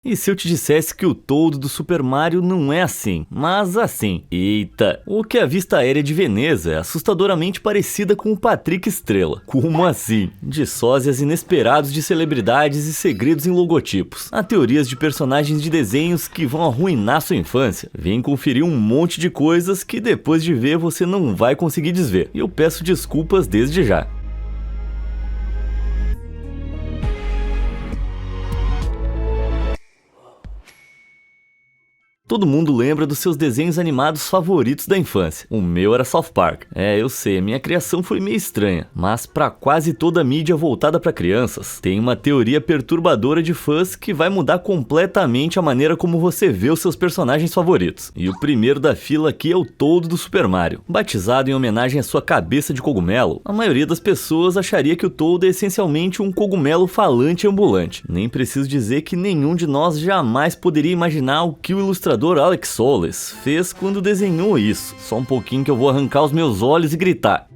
E se eu te dissesse que o Toad do Super Mario não é assim, mas assim? Eita, o que a vista aérea de Veneza é assustadoramente parecida com o Patrick Estrela. Como assim? De sósias inesperados de celebridades e segredos em logotipos. Há teorias de personagens de desenhos que vão arruinar sua infância. Vem conferir um monte de coisas que depois de ver você não vai conseguir desver. E eu peço desculpas desde já. Todo mundo lembra dos seus desenhos animados favoritos da infância. O meu era South Park. Eu sei, a minha criação foi meio estranha, mas para quase toda a mídia voltada para crianças, tem uma teoria perturbadora de fãs que vai mudar completamente a maneira como você vê os seus personagens favoritos. E o primeiro da fila aqui é o Toad do Super Mario. Batizado em homenagem à sua cabeça de cogumelo, a maioria das pessoas acharia que o Toad é essencialmente um cogumelo falante ambulante. Nem preciso dizer que nenhum de nós jamais poderia imaginar o que o ilustrador Alex Solis fez quando desenhou isso. Só um pouquinho que eu vou arrancar os meus olhos e gritar.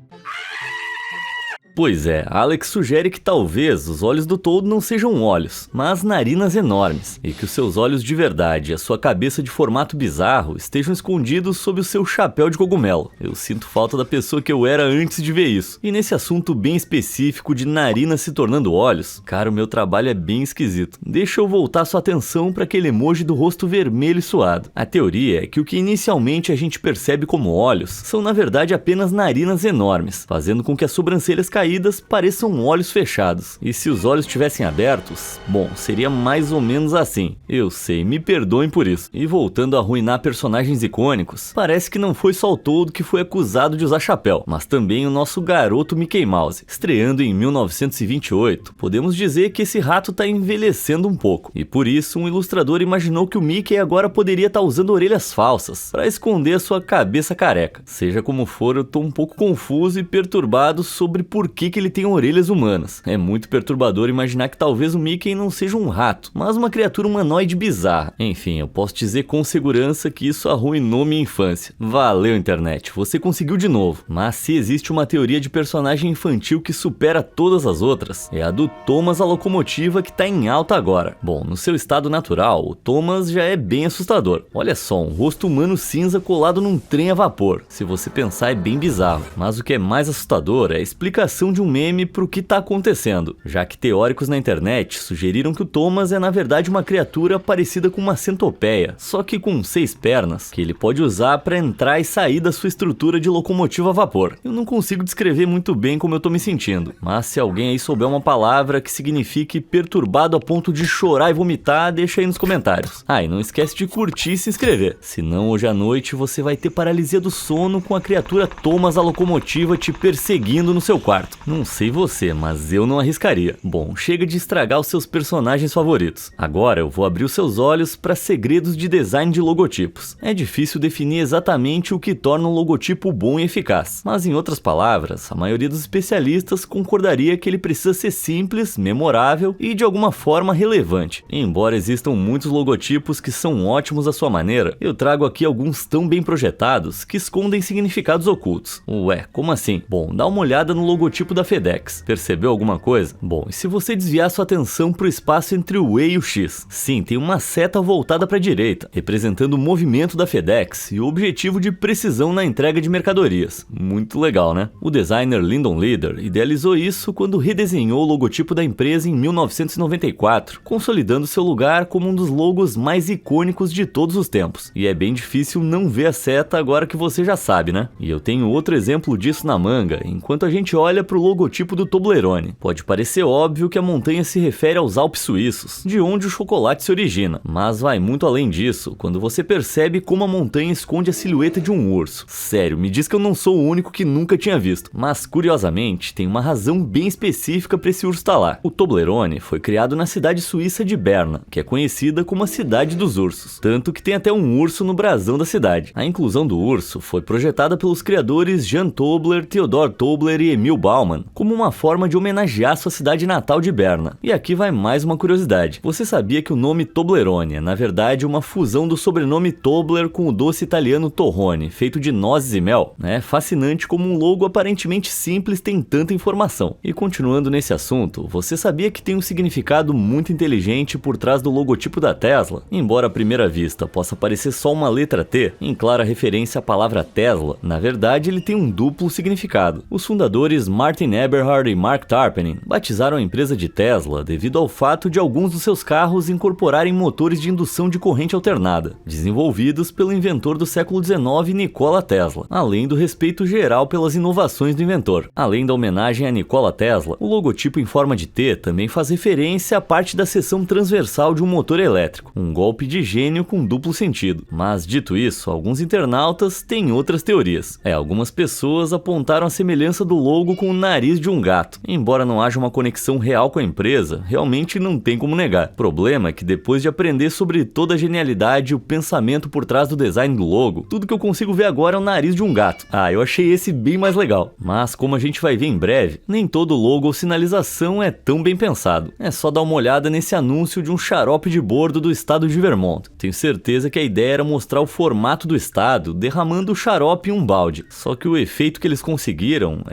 Pois é, Alex sugere que talvez os olhos do Toad não sejam olhos, mas narinas enormes, e que os seus olhos de verdade e a sua cabeça de formato bizarro estejam escondidos sob o seu chapéu de cogumelo. Eu sinto falta da pessoa que eu era antes de ver isso. E nesse assunto bem específico de narinas se tornando olhos, cara, o meu trabalho é bem esquisito. Deixa eu voltar sua atenção para aquele emoji do rosto vermelho e suado. A teoria é que o que inicialmente a gente percebe como olhos são na verdade apenas narinas enormes, fazendo com que as sobrancelhas caídas pareçam olhos fechados. E se os olhos estivessem abertos, bom, seria mais ou menos assim. Eu sei, me perdoem por isso. E voltando a arruinar personagens icônicos, parece que não foi só o Toad que foi acusado de usar chapéu, mas também o nosso garoto Mickey Mouse. Estreando em 1928, podemos dizer que esse rato tá envelhecendo um pouco. E por isso, um ilustrador imaginou que o Mickey agora poderia estar usando orelhas falsas para esconder a sua cabeça careca. Seja como for, eu tô um pouco confuso e perturbado sobre por que ele tem orelhas humanas. É muito perturbador imaginar que talvez o Mickey não seja um rato, mas uma criatura humanoide bizarra. Enfim, eu posso dizer com segurança que isso arruinou minha infância. Valeu, internet, você conseguiu de novo. Mas se existe uma teoria de personagem infantil que supera todas as outras, é a do Thomas a Locomotiva, que tá em alta agora. Bom, no seu estado natural, o Thomas já é bem assustador. Olha só, um rosto humano cinza colado num trem a vapor. Se você pensar, é bem bizarro. Mas o que é mais assustador é a explicação de um meme pro que tá acontecendo, já que teóricos na internet sugeriram que o Thomas é na verdade uma criatura parecida com uma centopeia, só que com 6 pernas, que ele pode usar para entrar e sair da sua estrutura de locomotiva a vapor. Eu não consigo descrever muito bem como eu tô me sentindo, mas se alguém aí souber uma palavra que signifique perturbado a ponto de chorar e vomitar, deixa aí nos comentários. E não esquece de curtir e se inscrever, senão hoje à noite você vai ter paralisia do sono com a criatura Thomas a Locomotiva te perseguindo no seu quarto. Não sei você, mas eu não arriscaria. Bom, chega de estragar os seus personagens favoritos. Agora eu vou abrir os seus olhos para segredos de design de logotipos. É difícil definir exatamente o que torna um logotipo bom e eficaz, mas em outras palavras, a maioria dos especialistas concordaria que ele precisa ser simples, memorável e de alguma forma relevante. Embora existam muitos logotipos que são ótimos à sua maneira, eu trago aqui alguns tão bem projetados que escondem significados ocultos. Ué, como assim? Bom, dá uma olhada no logotipo da FedEx. Percebeu alguma coisa? Bom, e se você desviar sua atenção para o espaço entre o E e o X? Sim, tem uma seta voltada para a direita, representando o movimento da FedEx e o objetivo de precisão na entrega de mercadorias. Muito legal, né? O designer Lyndon Leader idealizou isso quando redesenhou o logotipo da empresa em 1994, consolidando seu lugar como um dos logos mais icônicos de todos os tempos. E é bem difícil não ver a seta agora que você já sabe, né? E eu tenho outro exemplo disso na manga, enquanto a gente olha para o logotipo do Toblerone. Pode parecer óbvio que a montanha se refere aos Alpes suíços, de onde o chocolate se origina, mas vai muito além disso quando você percebe como a montanha esconde a silhueta de um urso. Sério, me diz que eu não sou o único que nunca tinha visto, mas curiosamente tem uma razão bem específica para esse urso estar lá. O Toblerone foi criado na cidade suíça de Berna, que é conhecida como a cidade dos ursos, tanto que tem até um urso no brasão da cidade. A inclusão do urso foi projetada pelos criadores Jan Tobler, Theodor Tobler e Emil Bauer Bauman como uma forma de homenagear sua cidade natal de Berna. E aqui vai mais uma curiosidade. Você sabia que o nome Toblerone é, na verdade, uma fusão do sobrenome Tobler com o doce italiano Torrone, feito de nozes e mel? É fascinante como um logo aparentemente simples tem tanta informação. E continuando nesse assunto, você sabia que tem um significado muito inteligente por trás do logotipo da Tesla? Embora à primeira vista possa parecer só uma letra T, em clara referência à palavra Tesla, na verdade ele tem um duplo significado. Os fundadores Martin Eberhard e Mark Tarpenning batizaram a empresa de Tesla devido ao fato de alguns dos seus carros incorporarem motores de indução de corrente alternada, desenvolvidos pelo inventor do século XIX Nikola Tesla, além do respeito geral pelas inovações do inventor. Além da homenagem a Nikola Tesla, o logotipo em forma de T também faz referência à parte da seção transversal de um motor elétrico, um golpe de gênio com duplo sentido. Mas dito isso, alguns internautas têm outras teorias. Algumas pessoas apontaram a semelhança do logo com o nariz de um gato. Embora não haja uma conexão real com a empresa, realmente não tem como negar. O problema é que depois de aprender sobre toda a genialidade e o pensamento por trás do design do logo, tudo que eu consigo ver agora é o nariz de um gato. Eu achei esse bem mais legal. Mas como a gente vai ver em breve, nem todo logo ou sinalização é tão bem pensado. É só dar uma olhada nesse anúncio de um xarope de bordo do estado de Vermont. Tenho certeza que a ideia era mostrar o formato do estado derramando o xarope em um balde. Só que o efeito que eles conseguiram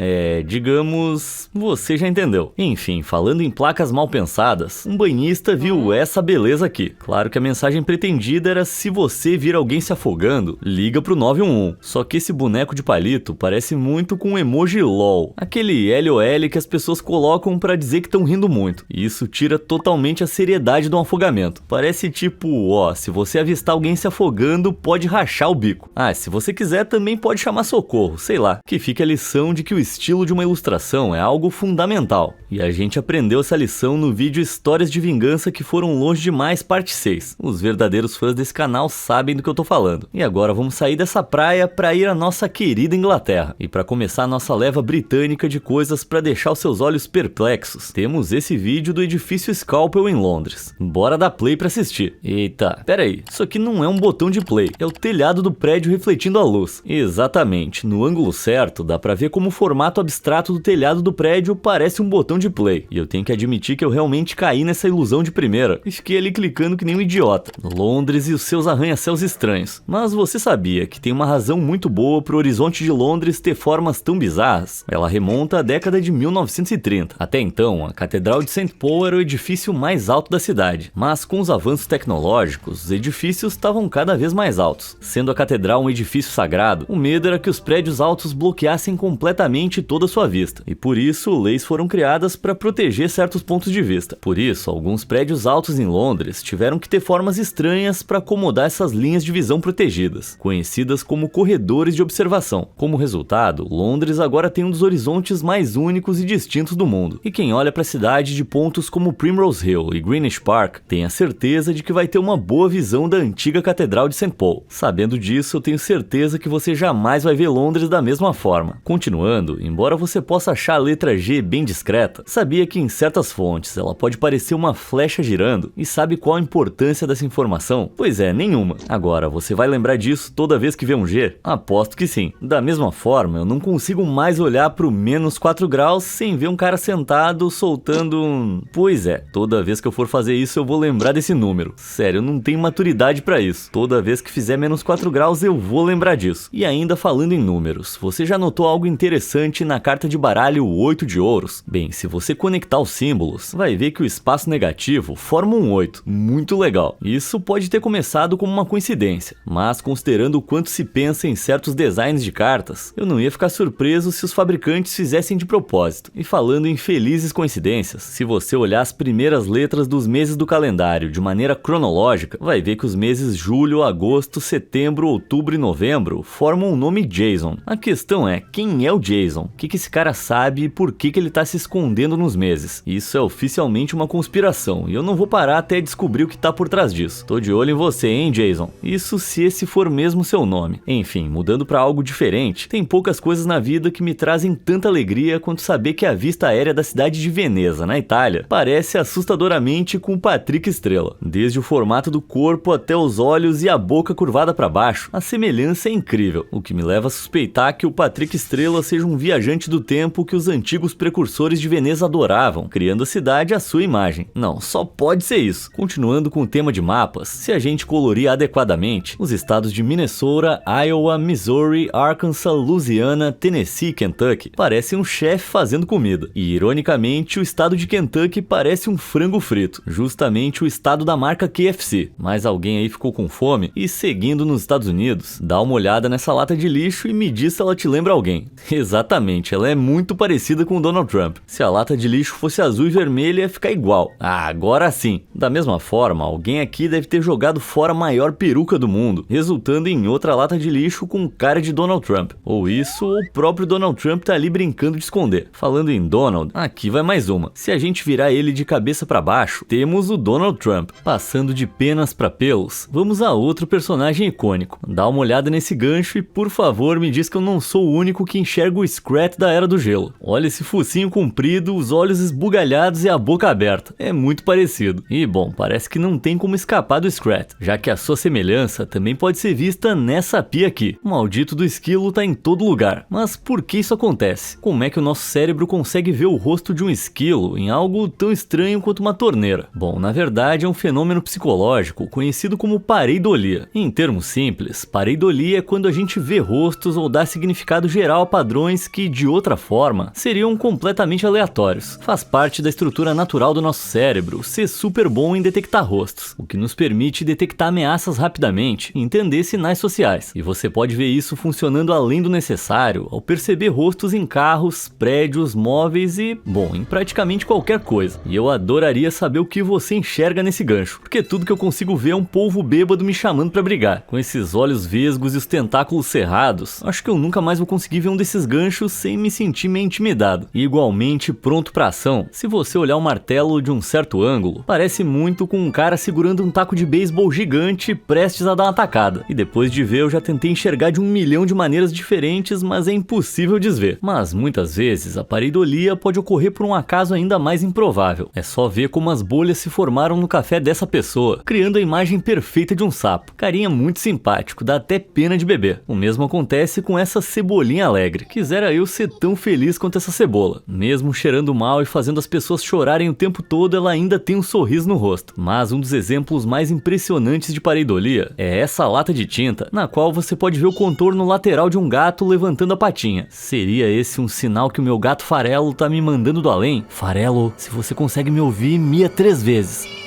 digamos, você já entendeu. Enfim, falando em placas mal pensadas, um banhista viu essa beleza aqui. Claro que a mensagem pretendida era: se você vir alguém se afogando, liga pro 911. Só que esse boneco de palito parece muito com o emoji LOL, aquele LOL que as pessoas colocam pra dizer que estão rindo muito. E isso tira totalmente a seriedade do afogamento. Parece tipo, se você avistar alguém se afogando, pode rachar o bico. Se você quiser também pode chamar socorro, sei lá. Que fique a lição de que o estilo de uma ilustração é algo fundamental. E a gente aprendeu essa lição no vídeo Histórias de Vingança que Foram Longe Demais, parte 6. Os verdadeiros fãs desse canal sabem do que eu tô falando. E agora vamos sair dessa praia pra ir à nossa querida Inglaterra. E pra começar a nossa leva britânica de coisas pra deixar os seus olhos perplexos, temos esse vídeo do edifício Scalpel em Londres. Bora dar play pra assistir. Eita, pera aí, isso aqui não é um botão de play, é o telhado do prédio refletindo a luz. Exatamente, no ângulo certo dá pra ver como o formato abstrato do telhado do prédio parece um botão de play. E eu tenho que admitir que eu realmente caí nessa ilusão de primeira e fiquei ali clicando que nem um idiota. Londres e os seus arranha-céus estranhos. Mas você sabia que tem uma razão muito boa pro horizonte de Londres ter formas tão bizarras? Ela remonta à década de 1930. Até então, a Catedral de St. Paul era o edifício mais alto da cidade. Mas com os avanços tecnológicos, os edifícios estavam cada vez mais altos. Sendo a catedral um edifício sagrado, o medo era que os prédios altos bloqueassem completamente toda a sua vista. E por isso, leis foram criadas para proteger certos pontos de vista. Por isso, alguns prédios altos em Londres tiveram que ter formas estranhas para acomodar essas linhas de visão protegidas, conhecidas como corredores de observação. Como resultado, Londres agora tem um dos horizontes mais únicos e distintos do mundo. E quem olha para a cidade de pontos como Primrose Hill e Greenwich Park tem a certeza de que vai ter uma boa visão da antiga Catedral de St. Paul. Sabendo disso, eu tenho certeza que você jamais vai ver Londres da mesma forma. Continuando, embora você possa achar a letra G bem discreta, sabia que em certas fontes ela pode parecer uma flecha girando? E sabe qual a importância dessa informação? Pois é, nenhuma. Agora, você vai lembrar disso toda vez que vê um G? Aposto que sim. Da mesma forma, eu não consigo mais olhar pro menos 4 graus sem ver um cara sentado soltando um... Pois é, toda vez que eu for fazer isso eu vou lembrar desse número. Sério, eu não tenho maturidade pra isso. Toda vez que fizer menos 4 graus eu vou lembrar disso. E ainda falando em números, você já notou algo interessante na carta de baralho 8 de ouros? Bem, se você conectar os símbolos, vai ver que o espaço negativo forma um 8. Muito legal. Isso pode ter começado como uma coincidência, mas considerando o quanto se pensa em certos designs de cartas, eu não ia ficar surpreso se os fabricantes fizessem de propósito. E falando em felizes coincidências, se você olhar as primeiras letras dos meses do calendário de maneira cronológica, vai ver que os meses julho, agosto, setembro, outubro e novembro formam o nome Jason. A questão é, quem é o Jason? O que esse cara sabe e por que ele tá se escondendo nos meses? Isso é oficialmente uma conspiração e eu não vou parar até descobrir o que tá por trás disso. Tô de olho em você, hein, Jason? Isso se esse for mesmo seu nome. Enfim, mudando pra algo diferente, tem poucas coisas na vida que me trazem tanta alegria quanto saber que a vista aérea da cidade de Veneza, na Itália, parece assustadoramente com o Patrick Estrela. Desde o formato do corpo até os olhos e a boca curvada para baixo, a semelhança é incrível, o que me leva a suspeitar que o Patrick Estrela seja um viajante do tempo que os antigos precursores de Veneza adoravam, criando a cidade à sua imagem. Não, só pode ser isso. Continuando com o tema de mapas, se a gente colorir adequadamente, os estados de Minnesota, Iowa, Missouri, Arkansas, Louisiana, Tennessee e Kentucky parecem um chefe fazendo comida. E, ironicamente, o estado de Kentucky parece um frango frito, justamente o estado da marca KFC. Mas alguém aí ficou com fome? E seguindo nos Estados Unidos, dá uma olhada nessa lata de lixo e me diz se ela te lembra alguém. Exatamente, ela é muito parecida com o Donald Trump. Se a lata de lixo fosse azul e vermelha, ia ficar igual. Ah, agora sim. Da mesma forma, alguém aqui deve ter jogado fora a maior peruca do mundo, resultando em outra lata de lixo com cara de Donald Trump. Ou isso, ou o próprio Donald Trump tá ali brincando de esconder. Falando em Donald, aqui vai mais uma. Se a gente virar ele de cabeça para baixo, temos o Donald Trump. Passando de penas para pelos, vamos a outro personagem icônico. Dá uma olhada nesse gancho e, por favor, me diz que eu não sou o único que enxerga o Scrat da Era do Gelo. Olha esse focinho comprido, os olhos esbugalhados e a boca aberta. É muito parecido. E, bom, parece que não tem como escapar do Scrat, já que a sua semelhança também pode ser vista nessa pia aqui. O maldito do esquilo tá em todo lugar. Mas por que isso acontece? Como é que o nosso cérebro consegue ver o rosto de um esquilo em algo tão estranho quanto uma torneira? Bom, na verdade é um fenômeno psicológico conhecido como pareidolia. Em termos simples, pareidolia é quando a gente vê rostos ou dá significado geral a padrões que, de outra forma, seriam completamente aleatórios. Faz parte da estrutura natural do nosso cérebro ser super bom em detectar rostos, o que nos permite detectar ameaças rapidamente e entender sinais sociais. E você pode ver isso funcionando além do necessário ao perceber rostos em carros, prédios, móveis e, bom, em praticamente qualquer coisa. E eu adoraria saber o que você enxerga nesse gancho, porque tudo que eu consigo ver é um polvo bêbado me chamando pra brigar. Com esses olhos vesgos e os tentáculos cerrados, acho que eu nunca mais vou conseguir ver um desses ganchos sem me sentir meio intimidado. E igualmente pronto pra ação, se você olhar o martelo de um certo ângulo, parece muito com um cara segurando um taco de beisebol gigante prestes a dar uma tacada. E depois de ver, eu já tentei enxergar de 1 milhão de maneiras diferentes, mas é impossível desver. Mas muitas vezes a pareidolia pode ocorrer por um acaso ainda mais improvável. É só ver como as bolhas se formaram no café dessa pessoa, criando a imagem perfeita de um sapo. Carinha muito simpático, dá até pena de beber. O mesmo acontece com essa cebolinha alegre. Quisera eu ser tão feliz quanto essa cebola. Mesmo cheirando mal e fazendo as pessoas chorarem o tempo todo, ela ainda tem um sorriso no rosto. Mas um dos exemplos mais impressionantes de pareidolia é essa lata de tinta, na qual você pode ver o contorno lateral de um gato levantando a patinha. Seria esse um sinal que o meu gato Farelo tá me mandando do além? Farelo, se você consegue me ouvir, mia 3 vezes.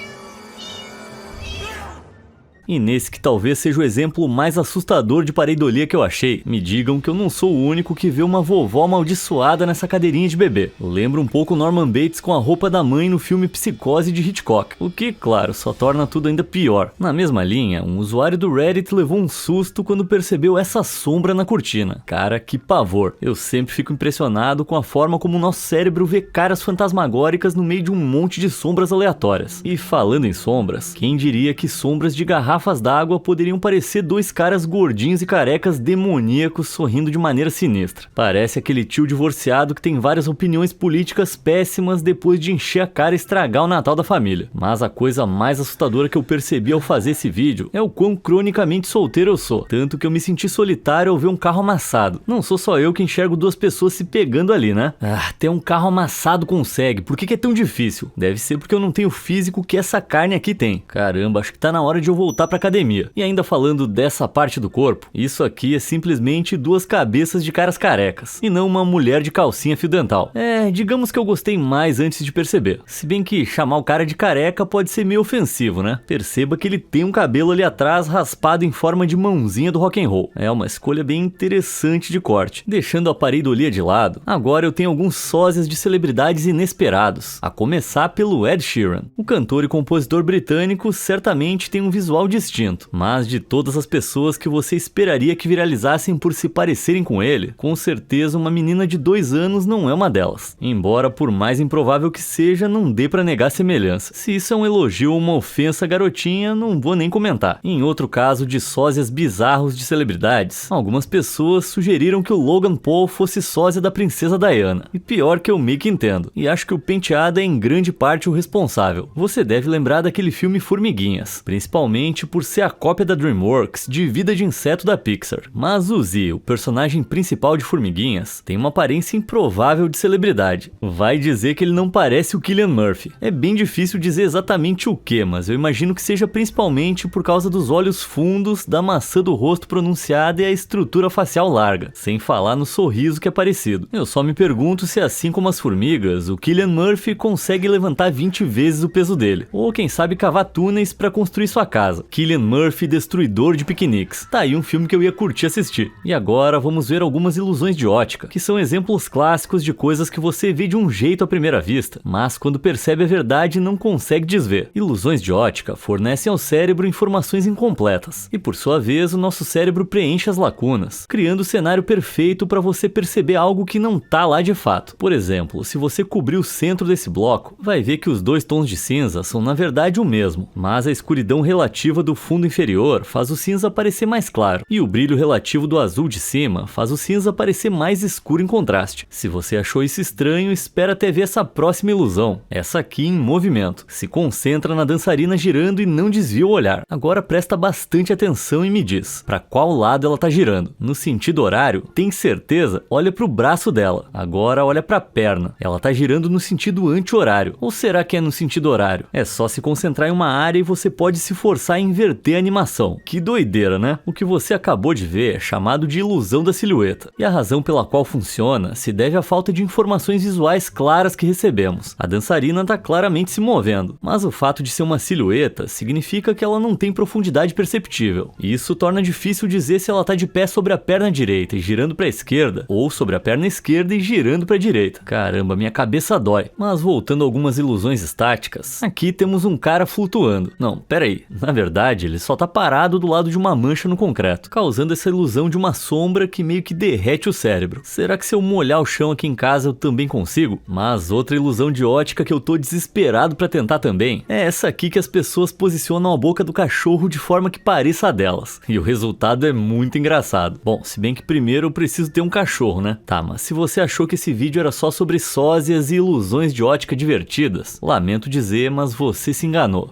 E nesse que talvez seja o exemplo mais assustador de pareidolia que eu achei, me digam que eu não sou o único que vê uma vovó amaldiçoada nessa cadeirinha de bebê. Lembra um pouco Norman Bates com a roupa da mãe no filme Psicose de Hitchcock, o que, claro, só torna tudo ainda pior. Na mesma linha, um usuário do Reddit levou um susto quando percebeu essa sombra na cortina. Cara, que pavor. Eu sempre fico impressionado com a forma como o nosso cérebro vê caras fantasmagóricas no meio de um monte de sombras aleatórias. E falando em sombras, quem diria que sombras de garrafas d'água poderiam parecer 2 caras gordinhos e carecas demoníacos sorrindo de maneira sinistra. Parece aquele tio divorciado que tem várias opiniões políticas péssimas depois de encher a cara e estragar o Natal da família. Mas a coisa mais assustadora que eu percebi ao fazer esse vídeo é o quão cronicamente solteiro eu sou, tanto que eu me senti solitário ao ver um carro amassado. Não sou só eu que enxergo 2 pessoas se pegando ali, né? Até um carro amassado consegue, por que é tão difícil? Deve ser porque eu não tenho o físico que essa carne aqui tem. Caramba, acho que tá na hora de eu voltar pra academia. E ainda falando dessa parte do corpo, isso aqui é simplesmente 2 cabeças de caras carecas, e não uma mulher de calcinha fio dental. Digamos que eu gostei mais antes de perceber. Se bem que chamar o cara de careca pode ser meio ofensivo, né? Perceba que ele tem um cabelo ali atrás raspado em forma de mãozinha do rock and roll. É uma escolha bem interessante de corte. Deixando a pareidolia de lado, agora eu tenho alguns sósias de celebridades inesperados, a começar pelo Ed Sheeran. O cantor e compositor britânico certamente tem um visual distinto, mas de todas as pessoas que você esperaria que viralizassem por se parecerem com ele, com certeza uma menina de 2 anos não é uma delas. Embora por mais improvável que seja, não dê pra negar semelhança. Se isso é um elogio ou uma ofensa, garotinha, não vou nem comentar. Em outro caso de sósias bizarros de celebridades, algumas pessoas sugeriram que o Logan Paul fosse sósia da princesa Diana. E pior que eu meio que entendo. E acho que o penteado é em grande parte o responsável. Você deve lembrar daquele filme Formiguinhas, principalmente simplesmente por ser a cópia da DreamWorks de Vida de Inseto da Pixar. Mas o Z, o personagem principal de Formiguinhas, tem uma aparência improvável de celebridade. Vai dizer que ele não parece o Cillian Murphy. É bem difícil dizer exatamente o que, mas eu imagino que seja principalmente por causa dos olhos fundos, da maçã do rosto pronunciada e a estrutura facial larga, sem falar no sorriso que é parecido. Eu só me pergunto se, assim como as formigas, o Cillian Murphy consegue levantar 20 vezes o peso dele, ou quem sabe cavar túneis para construir sua casa. Cillian Murphy, destruidor de piqueniques. Tá aí um filme que eu ia curtir assistir. E agora vamos ver algumas ilusões de ótica, que são exemplos clássicos de coisas que você vê de um jeito à primeira vista, mas quando percebe a verdade não consegue desver. Ilusões de ótica fornecem ao cérebro informações incompletas, e por sua vez o nosso cérebro preenche as lacunas, criando o cenário perfeito para você perceber algo que não tá lá de fato. Por exemplo, se você cobrir o centro desse bloco, vai ver que os dois tons de cinza são na verdade o mesmo, mas a escuridão relativa do fundo inferior faz o cinza parecer mais claro, e o brilho relativo do azul de cima faz o cinza parecer mais escuro em contraste. Se você achou isso estranho, espera até ver essa próxima ilusão, essa aqui em movimento. Se concentra na dançarina girando e não desvia o olhar. Agora presta bastante atenção e me diz, para qual lado ela tá girando? No sentido horário? Tem certeza? Olha pro braço dela. Agora olha pra perna. Ela tá girando no sentido anti-horário. Ou será que é no sentido horário? É só se concentrar em uma área e você pode se forçar a inverter a animação. Que doideira, né? O que você acabou de ver é chamado de ilusão da silhueta. E a razão pela qual funciona se deve à falta de informações visuais claras que recebemos. A dançarina tá claramente se movendo, mas o fato de ser uma silhueta significa que ela não tem profundidade perceptível. E isso torna difícil dizer se ela tá de pé sobre a perna direita e girando para a esquerda, ou sobre a perna esquerda e girando para a direita. Caramba, minha cabeça dói. Mas voltando a algumas ilusões estáticas, aqui temos um cara flutuando. Não, pera aí. Na verdade, ele só tá parado do lado de uma mancha no concreto, causando essa ilusão de uma sombra que meio que derrete o cérebro. Será que se eu molhar o chão aqui em casa eu também consigo? Mas outra ilusão de ótica que eu tô desesperado pra tentar também é essa aqui, que as pessoas posicionam a boca do cachorro de forma que pareça a delas. E o resultado é muito engraçado. Bom, se bem que primeiro eu preciso ter um cachorro, né? Tá, mas se você achou que esse vídeo era só sobre sósias e ilusões de ótica divertidas, lamento dizer, mas você se enganou.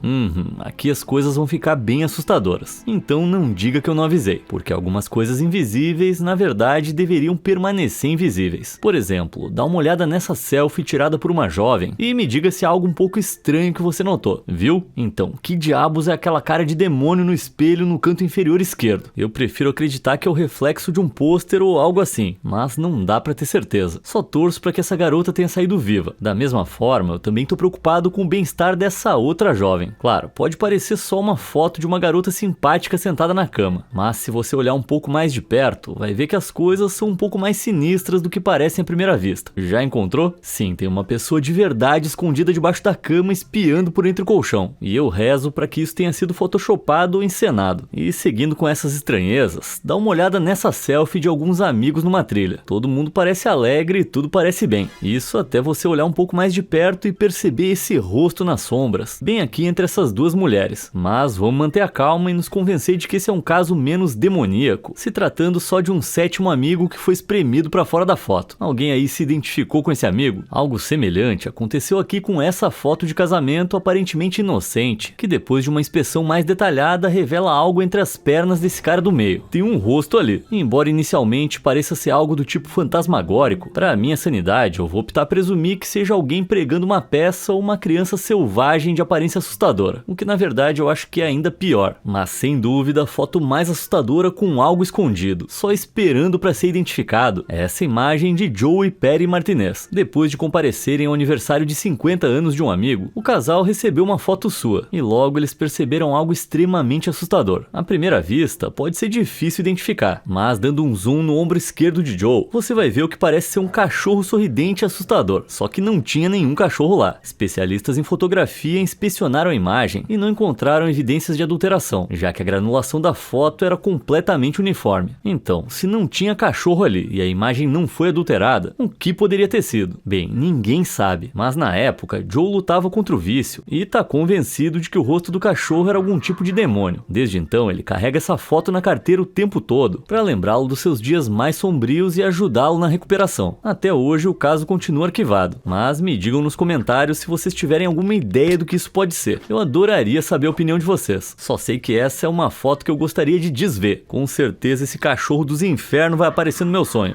Aqui as coisas vão ficar bem assustadoras. Então não diga que eu não avisei, porque algumas coisas invisíveis, na verdade, deveriam permanecer invisíveis. Por exemplo, dá uma olhada nessa selfie tirada por uma jovem e me diga se há algo um pouco estranho que você notou, viu? Então, que diabos é aquela cara de demônio no espelho no canto inferior esquerdo? Eu prefiro acreditar que é o reflexo de um pôster ou algo assim, mas não dá pra ter certeza. Só torço pra que essa garota tenha saído viva. Da mesma forma, eu também tô preocupado com o bem-estar dessa outra jovem. Claro, pode parecer só uma foto de uma garota simpática sentada na cama, mas se você olhar um pouco mais de perto, vai ver que as coisas são um pouco mais sinistras do que parecem à primeira vista. Já encontrou? Sim, tem uma pessoa de verdade escondida debaixo da cama espiando por entre o colchão, e eu rezo para que isso tenha sido photoshopado ou encenado. E seguindo com essas estranhezas, dá uma olhada nessa selfie de alguns amigos numa trilha. Todo mundo parece alegre e tudo parece bem. Isso até você olhar um pouco mais de perto e perceber esse rosto nas sombras, bem aqui entre essas duas mulheres. Mas vamos manter a calma e nos convencer de que esse é um caso menos demoníaco, se tratando só de um sétimo amigo que foi espremido para fora da foto. Alguém aí se identificou com esse amigo? Algo semelhante aconteceu aqui com essa foto de casamento aparentemente inocente, que depois de uma inspeção mais detalhada revela algo entre as pernas desse cara do meio. Tem um rosto ali. E embora inicialmente pareça ser algo do tipo fantasmagórico, para minha sanidade eu vou optar a presumir que seja alguém pregando uma peça ou uma criança selvagem de aparência assustadora, o que na verdade eu acho que é ainda pior. Mas sem dúvida a foto mais assustadora com algo escondido, só esperando para ser identificado, é essa imagem de Joe e Perry Martinez. Depois de comparecerem ao aniversário de 50 anos de um amigo, o casal recebeu uma foto sua, e logo eles perceberam algo extremamente assustador. À primeira vista, pode ser difícil identificar, mas dando um zoom no ombro esquerdo de Joe, você vai ver o que parece ser um cachorro sorridente e assustador, só que não tinha nenhum cachorro lá. Especialistas em fotografia inspecionaram a imagem e não encontraram evidências de adulteração, já que a granulação da foto era completamente uniforme. Então, se não tinha cachorro ali e a imagem não foi adulterada, o que poderia ter sido? Bem, ninguém sabe, mas na época, Joe lutava contra o vício e tá convencido de que o rosto do cachorro era algum tipo de demônio. Desde então, ele carrega essa foto na carteira o tempo todo, para lembrá-lo dos seus dias mais sombrios e ajudá-lo na recuperação. Até hoje, o caso continua arquivado, mas me digam nos comentários se vocês tiverem alguma ideia do que isso pode ser. Eu adoraria saber a opinião de vocês. vez. Só sei que essa é uma foto que eu gostaria de desver. Com certeza esse cachorro dos infernos vai aparecer no meu sonho.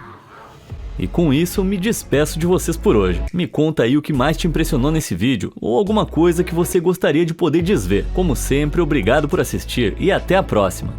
E com isso eu me despeço de vocês por hoje. Me conta aí o que mais te impressionou nesse vídeo, ou alguma coisa que você gostaria de poder desver. Como sempre, obrigado por assistir e até a próxima.